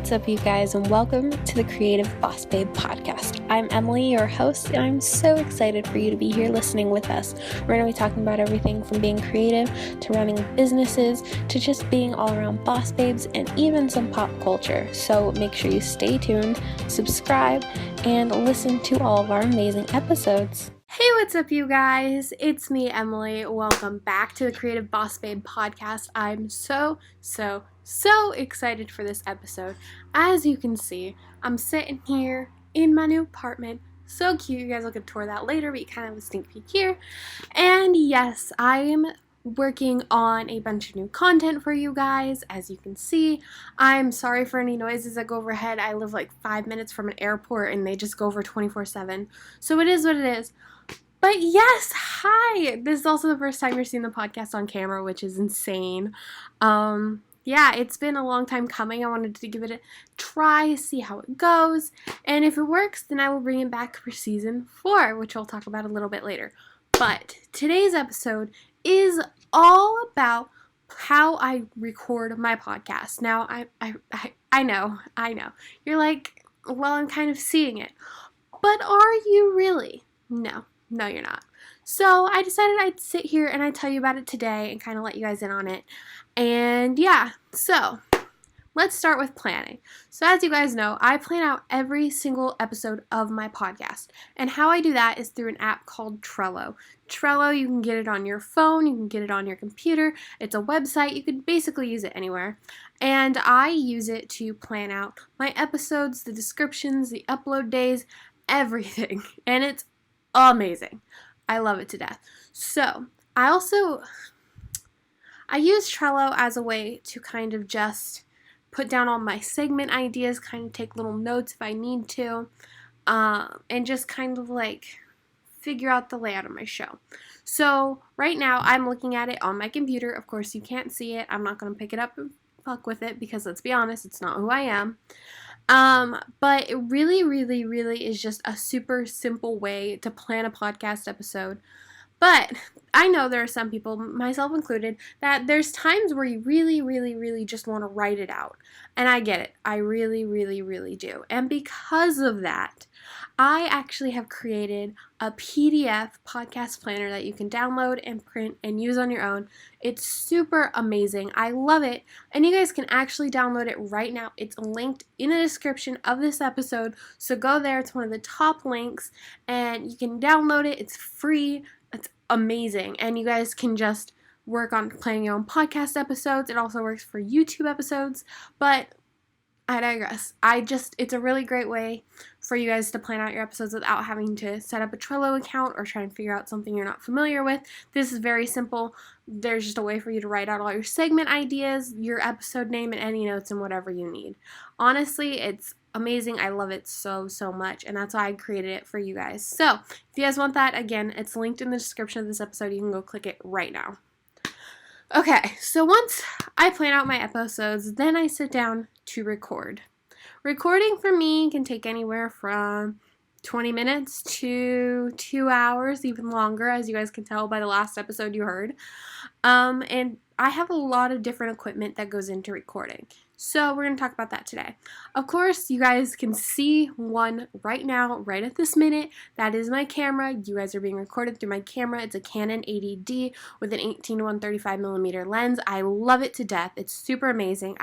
what's up, you guys, and welcome to the Creative Boss Babe podcast. I'm Emily, your host, and I'm so excited for you to be here listening with us. We're going to be talking about everything from being creative to running businesses to just being all around boss babes and even some pop culture. So make sure you stay tuned, subscribe, and listen to all of our amazing episodes. Hey, what's up, you guys? It's me, Emily. Welcome back to the Creative Boss Babe podcast. I'm so excited for this episode. As you can see, I'm sitting here in my new apartment. So cute. You guys will get to tour that later, but you kind of have a sneak peek here. And yes, I am working on a bunch of new content for you guys. As you can see, I'm sorry for any noises that go overhead. I live like 5 minutes from an airport and they just go over 24/7. So it is what it is. But yes, hi! This is also the first time you're seeing the podcast on camera, which is insane. Yeah, it's been a long time coming. I wanted to give it a try, see how it goes, and if it works, then I will bring it back for season 4, which I'll talk about a little bit later. But today's episode is all about how I record my podcast. Now, I know. You're like, well, I'm kind of seeing it. But are you really? No, you're not. So I decided I'd sit here and I'd tell you about it today and kind of let you guys in on it. And yeah, so let's start with planning. So as you guys know, I plan out every single episode of my podcast. And how I do that is through an app called Trello. Trello, you can get it on your phone, you can get it on your computer. It's a website, you can basically use it anywhere. And I use it to plan out my episodes, the descriptions, the upload days, everything. And it's amazing. I love it to death. So, I use Trello as a way to kind of just put down all my segment ideas, kind of take little notes if I need to, and just kind of like figure out the layout of my show. So, right now, I'm looking at it on my computer. Of course, you can't see it. I'm not going to pick it up and fuck with it because, let's be honest, it's not who I am. But it really is just a super simple way to plan a podcast episode. But I know there are some people, myself included, that there's times where you really just want to write it out. And I get it. I really do. And because of that, I actually have created a PDF podcast planner that you can download and print and use on your own. It's super amazing. I love it. And you guys can actually download it right now. It's linked in the description of this episode. So go there. It's one of the top links and you can download it. It's free. It's amazing. And you guys can just work on planning your own podcast episodes. It also works for YouTube episodes. But I digress. It's a really great way for you guys to plan out your episodes without having to set up a Trello account or try and figure out something you're not familiar with. This is very simple. There's just a way for you to write out all your segment ideas, your episode name, and any notes and whatever you need. Honestly, it's amazing. I love it so much, and that's why I created it for you guys. So, if you guys want that, again, it's linked in the description of this episode. You can go click it right now. Okay, so once I plan out my episodes, then I sit down to record. Recording for me can take anywhere from 20 minutes to 2 hours, even longer, as you guys can tell by the last episode you heard. And I have a lot of different equipment that goes into recording. So we're going to talk about that today. Of course, you guys can see one right now, right at this minute. That is my camera. You guys are being recorded through my camera. It's a Canon 80D with an 18-135mm lens. I love it to death. It's super amazing.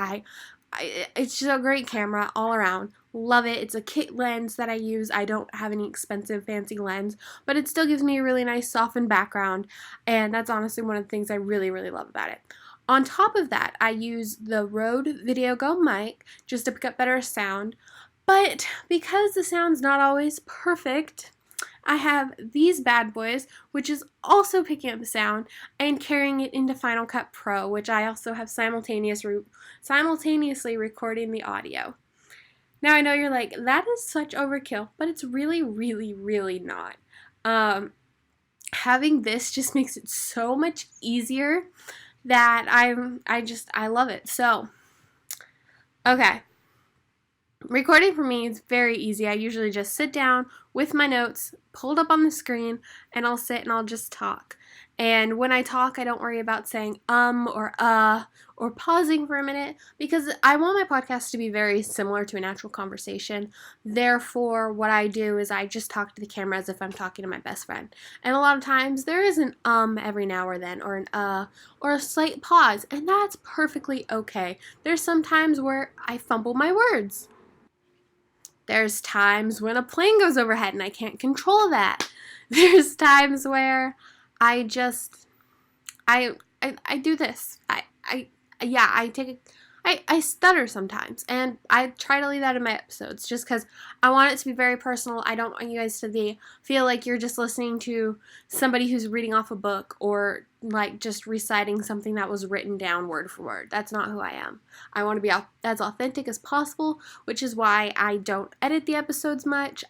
It's just a great camera all around. Love it. It's a kit lens that I use. I don't have any expensive fancy lens, but it still gives me a really nice softened background, and that's honestly one of the things I really love about it. On top of that, I use the Rode VideoGo mic just to pick up better sound, but because the sound's not always perfect, I have these bad boys, which is also picking up the sound and carrying it into Final Cut Pro, which I also have simultaneously recording the audio. Now I know you're like, that is such overkill, but it's really not. Having this just makes it so much easier that I love it. So, okay. recording for me is very easy. I usually just sit down with my notes pulled up on the screen, and I'll sit and I'll just talk. And when I talk, I don't worry about saying or pausing for a minute, because I want my podcast to be very similar to a natural conversation. Therefore, what I do is I just talk to the camera as if I'm talking to my best friend. And a lot of times there is an every now or then, or an or a slight pause, and that's perfectly okay. There's some times where I fumble my words. There's times when a plane goes overhead and I can't control that. There's times where I just I do this. I stutter sometimes, and I try to leave that in my episodes just because I want it to be very personal. I don't want you guys to feel like you're just listening to somebody who's reading off a book, or like just reciting something that was written down word for word. That's not who I am. I want to be as authentic as possible, which is why I don't edit the episodes much,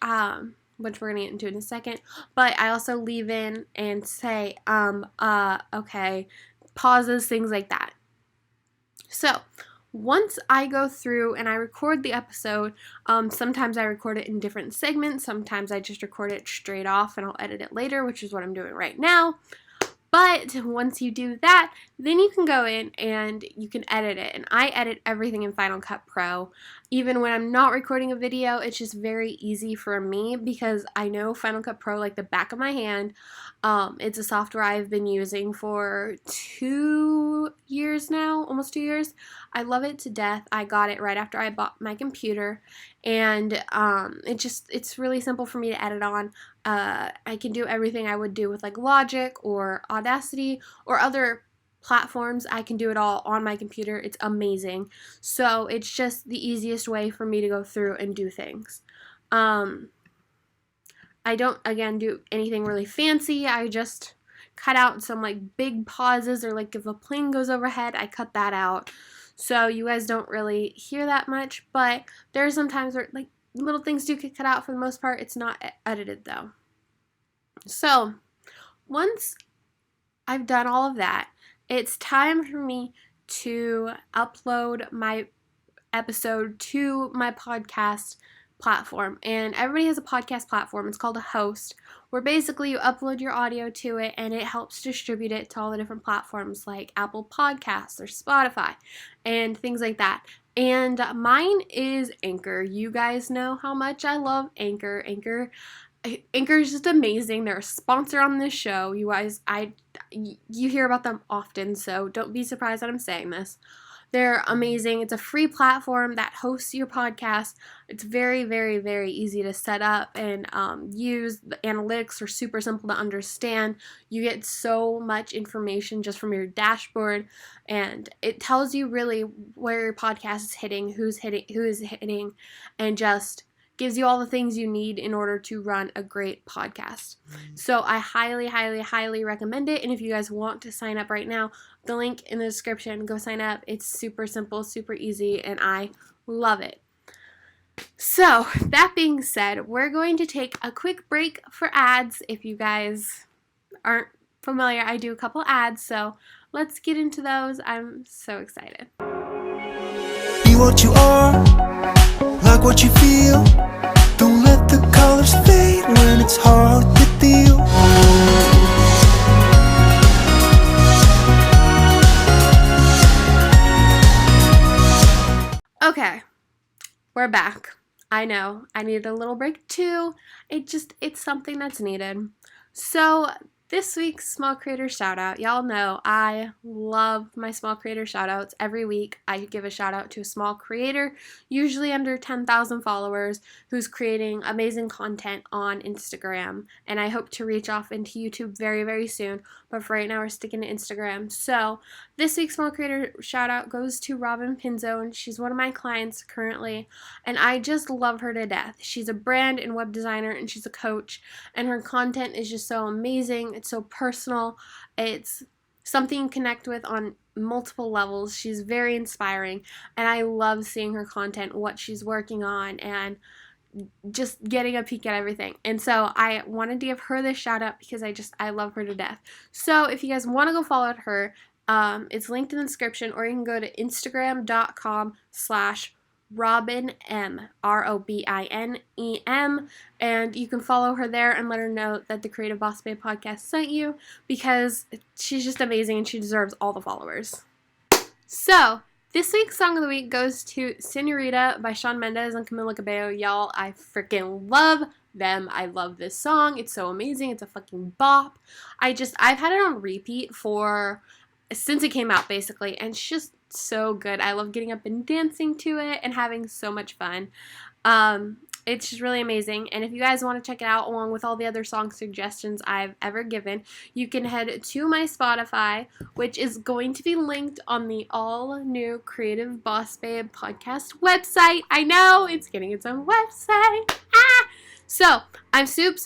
which we're going to get into in a second. But I also leave in and say, okay, pauses, things like that. So, once I go through and I record the episode, sometimes I record it in different segments, sometimes I just record it straight off and I'll edit it later, which is what I'm doing right now. But once you do that, then you can go in and you can edit it. And I edit everything in Final Cut Pro. Even when I'm not recording a video, it's just very easy for me because I know Final Cut Pro like the back of my hand. It's a software I've been using for 2 years now, almost 2 years. I love it to death. I got it right after I bought my computer. And it's really simple for me to edit on. I can do everything I would do with like Logic or Audacity or other platforms. I can do it all on my computer. It's amazing. So it's just the easiest way for me to go through and do things. I don't, again, do anything really fancy. I just cut out some like big pauses, or like if a plane goes overhead, I cut that out. So you guys don't really hear that much, but there are some times where like little things do get cut out. For the most part, it's not edited though. So once I've done all of that, it's time for me to upload my episode to my podcast platform. And everybody has a podcast platform. It's called a host, where basically you upload your audio to it and it helps distribute it to all the different platforms like Apple Podcasts or Spotify and things like that. And mine is Anchor. You guys know how much I love Anchor. Anchor is just amazing. They're a sponsor on this show. You guys, you hear about them often, so don't be surprised that I'm saying this. They're amazing. It's a free platform that hosts your podcast. It's very, very, very easy to set up and use. The analytics are super simple to understand. You get so much information just from your dashboard, and it tells you really where your podcast is hitting, who is hitting, and just gives you all the things you need in order to run a great podcast. So I highly, highly, highly recommend it. And if you guys want to sign up right now, the link in the description, go sign up. It's super simple, super easy, and I love it. So that being said, we're going to take a quick break for ads. If you guys aren't familiar, I do a couple ads, so let's get into those. I'm so excited. Be what you are, like what you feel. Don't let the colors fade when it's hard to deal. Okay, we're back. I know, I needed a little break too. It's something that's needed. So this week's small creator shout out. Y'all know I love my small creator shout outs. Every week I give a shout out to a small creator, usually under 10,000 followers, who's creating amazing content on Instagram. And I hope to reach off into YouTube very, very soon. But for right now, we're sticking to Instagram. So this week's small creator shout out goes to Robin Pinzone. She's one of my clients currently, and I just love her to death. She's a brand and web designer, and she's a coach, and her content is just so amazing. It's so personal. It's something you connect with on multiple levels. She's very inspiring, and I love seeing her content, what she's working on, and just getting a peek at everything. And so I wanted to give her this shout out because I love her to death. So if you guys want to go follow her, it's linked in the description, or you can go to instagram.com/Robin Robin M, ROBINEM, and you can follow her there and let her know that the Creative Boss Babe podcast sent you, because she's just amazing and she deserves all the followers. So, this week's song of the week goes to Senorita by Shawn Mendes and Camila Cabello. Y'all, I freaking love them. I love this song. It's so amazing. It's a fucking bop. I've had it on repeat since it came out, basically, and it's just so good. I love getting up and dancing to it and having so much fun. It's just really amazing, and if you guys want to check it out along with all the other song suggestions I've ever given, you can head to my Spotify, which is going to be linked on the all-new Creative Boss Babe podcast website. I know, it's getting its own website. So, I'm super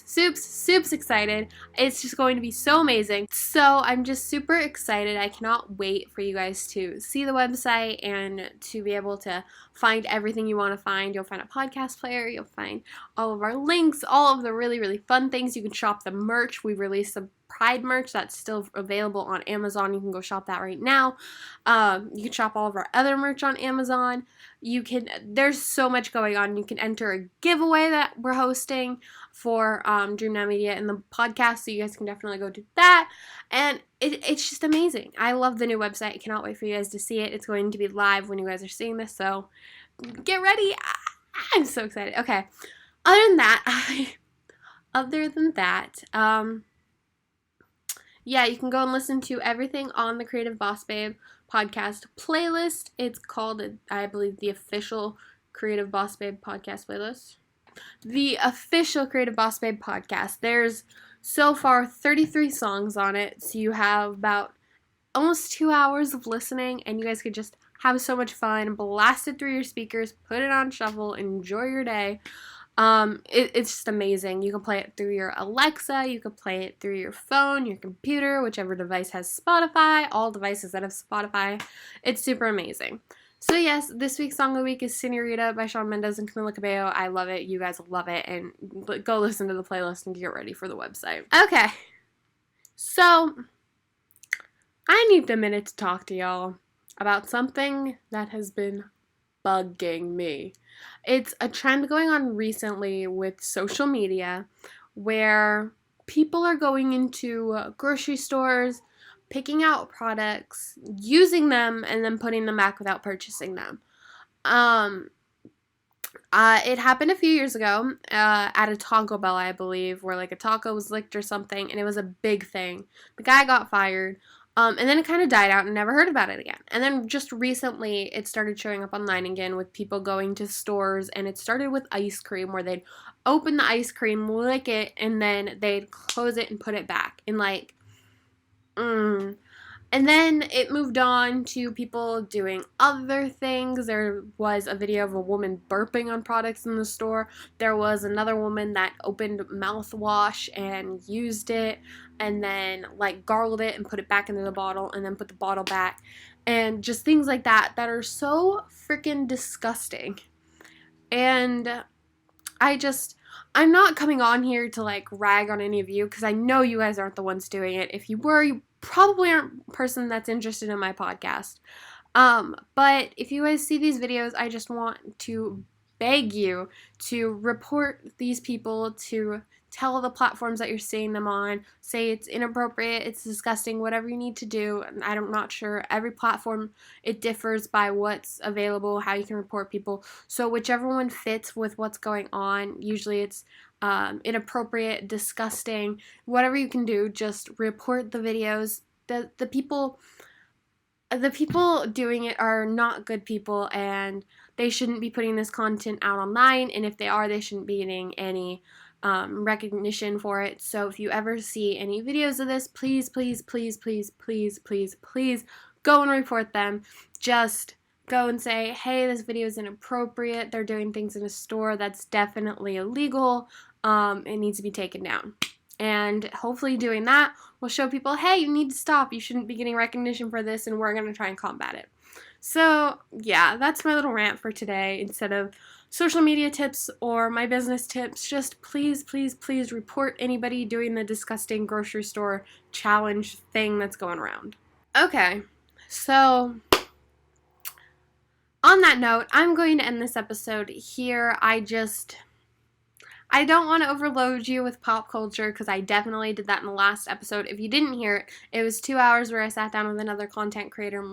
excited. It's just going to be so amazing. So, I'm just super excited. I cannot wait for you guys to see the website and to be able to find everything you want to find. You'll find a podcast player. You'll find all of our links, all of the really, really fun things. You can shop the merch. We released some Pride merch that's still available on Amazon. You can go shop that right now. You can shop all of our other merch on Amazon. There's so much going on. You can enter a giveaway that we're hosting for Dream Now Media and the podcast, so you guys can definitely go do that. And it's just amazing. I love the new website. I cannot wait for you guys to see it. It's going to be live when you guys are seeing this, so get ready. I'm so excited. Okay. Other than that, yeah, you can go and listen to everything on the Creative Boss Babe podcast playlist. It's called, I believe, the official Creative Boss Babe podcast playlist. The official Creative Boss Babe podcast. There's so far 33 songs on it, so you have about almost 2 hours of listening, and you guys could just have so much fun, blast it through your speakers, put it on shuffle, enjoy your day. It's just amazing. You can play it through your Alexa, you can play it through your phone, your computer, whichever device has Spotify, all devices that have Spotify. It's super amazing. So yes, this week's song of the week is Senorita by Shawn Mendes and Camila Cabello. I love it. You guys love it. And go listen to the playlist and get ready for the website. Okay. So, I need a minute to talk to y'all about something that has been bugging me. It's a trend going on recently with social media where people are going into grocery stores, picking out products, using them, and then putting them back without purchasing them. It happened a few years ago at a Taco Bell, I believe, where like a taco was licked or something, and it was a big thing. The guy got fired. And then it kind of died out and never heard about it again. And then just recently, it started showing up online again with people going to stores. And it started with ice cream, where they'd open the ice cream, lick it, and then they'd close it and put it back. And like, And then it moved on to people doing other things. There was a video of a woman burping on products in the store. There was another woman that opened mouthwash and used it and then like gargled it and put it back into the bottle and then put the bottle back. And just things like that are so freaking disgusting. And I'm not coming on here to like rag on any of you because I know you guys aren't the ones doing it. If you were, you probably aren't a person that's interested in my podcast. But if you guys see these videos, I just want to beg you to report these people, to tell the platforms that you're seeing them on, say it's inappropriate, it's disgusting, whatever you need to do. I'm not sure. Every platform, it differs by what's available, how you can report people. So whichever one fits with what's going on, usually it's inappropriate, disgusting, whatever you can do, just report the videos. The people doing it are not good people, and they shouldn't be putting this content out online, and if they are, they shouldn't be getting any recognition for it. So if you ever see any videos of this, please go and report them. Just go and say, hey, this video is inappropriate, they're doing things in a store that's definitely illegal, it needs to be taken down. And hopefully doing that will show people, hey, you need to stop, you shouldn't be getting recognition for this, and we're going to try and combat it. So yeah, that's my little rant for today. Instead of social media tips or my business tips, just please report anybody doing the disgusting grocery store challenge thing that's going around. Okay, so On that note, I'm going to end this episode here. I don't want to overload you with pop culture because I definitely did that in the last episode. If you didn't hear it, it was 2 hours where I sat down with another content creator,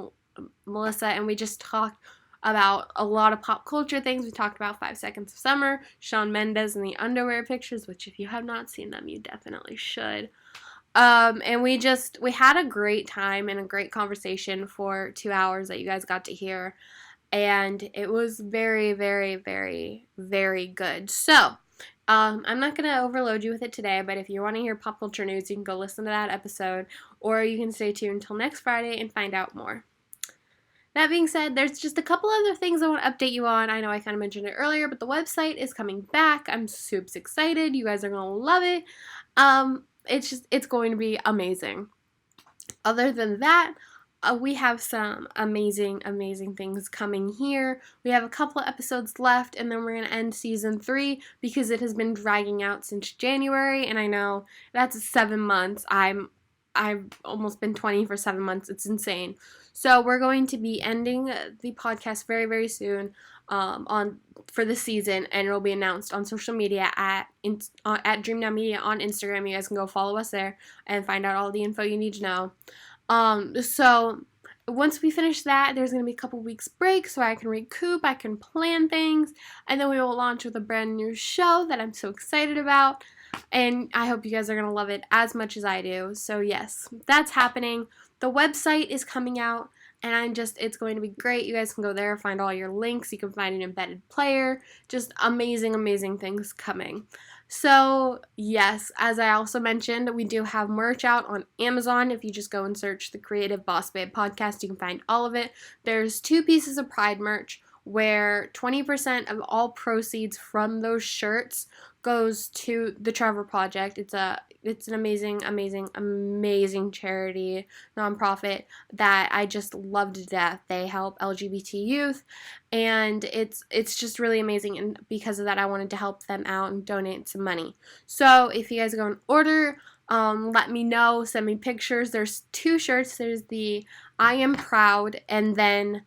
Melissa, and we just talked about a lot of pop culture things. We talked about 5 Seconds of Summer, Shawn Mendes and the underwear pictures, which if you have not seen them, you definitely should. And we had a great time and a great conversation for 2 hours that you guys got to hear. And it was very, very, very, very good. So, I'm not going to overload you with it today, but if you want to hear pop culture news, you can go listen to that episode, or you can stay tuned until next Friday and find out more. That being said, there's just a couple other things I want to update you on. I know I kind of mentioned it earlier, but the website is coming back. I'm super excited. You guys are going to love it. It's going to be amazing. Other than that, we have some amazing, amazing things coming here. We have a couple of episodes left, and then we're going to end season 3 because it has been dragging out since January, and I know that's 7 months. I've almost been 20 for 7 months. It's insane. So we're going to be ending the podcast very, very soon for the season, and it'll be announced on social media at Dream Now Media on Instagram. You guys can go follow us there and find out all the info you need to know. So once we finish that, there's going to be a couple weeks break so I can recoup, I can plan things, and then we will launch with a brand new show that I'm so excited about, and I hope you guys are going to love it as much as I do. So yes, that's happening. The website is coming out, and it's going to be great. You guys can go there, find all your links, you can find an embedded player, just amazing, amazing things coming. So, yes, as I also mentioned, we do have merch out on Amazon. If you just go and search the Creative Boss Babe podcast, you can find all of it. There's 2 pieces of Pride merch where 20% of all proceeds from those shirts goes to the Trevor Project. It's an amazing, amazing, amazing charity nonprofit that I just love to death. They help LGBT youth, and it's just really amazing. And because of that, I wanted to help them out and donate some money. So if you guys go and order, let me know. Send me pictures. There's 2 shirts. There's the I Am Proud, and then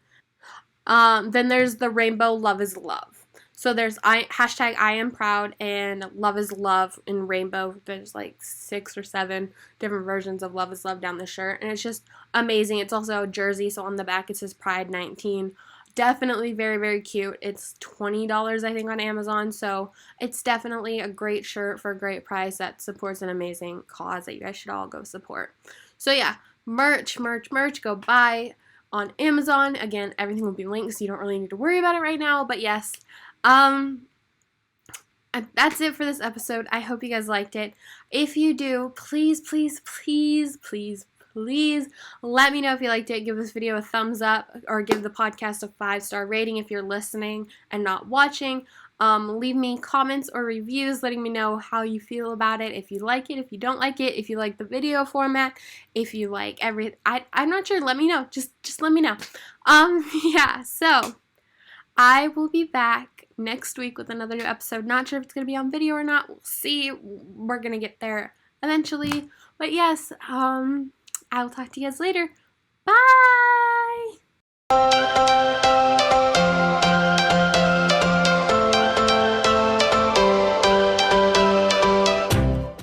there's the Rainbow Love is Love. So there's hashtag I Am Proud and Love is Love in rainbow. There's like 6 or 7 different versions of Love is Love down the shirt, and it's just amazing. It's also a jersey, so on the back it says Pride 19. Definitely very, very cute. It's $20, I think, on Amazon, so it's definitely a great shirt for a great price that supports an amazing cause that you guys should all go support. So yeah, merch, go buy on Amazon. Again, everything will be linked, so you don't really need to worry about it right now, but yes. That's it for this episode. I hope you guys liked it. If you do, please, please, please, please, please let me know if you liked it. Give this video a thumbs up or give the podcast a 5-star rating if you're listening and not watching. Leave me comments or reviews letting me know how you feel about it, if you like it, if you don't like it, if you like the video format, if you like I'm not sure. Let me know. Just let me know. Yeah, so I will be back next week with another new episode. Not sure if it's going to be on video or not. We'll see. We're going to get there eventually. But yes, I will talk to you guys later. Bye!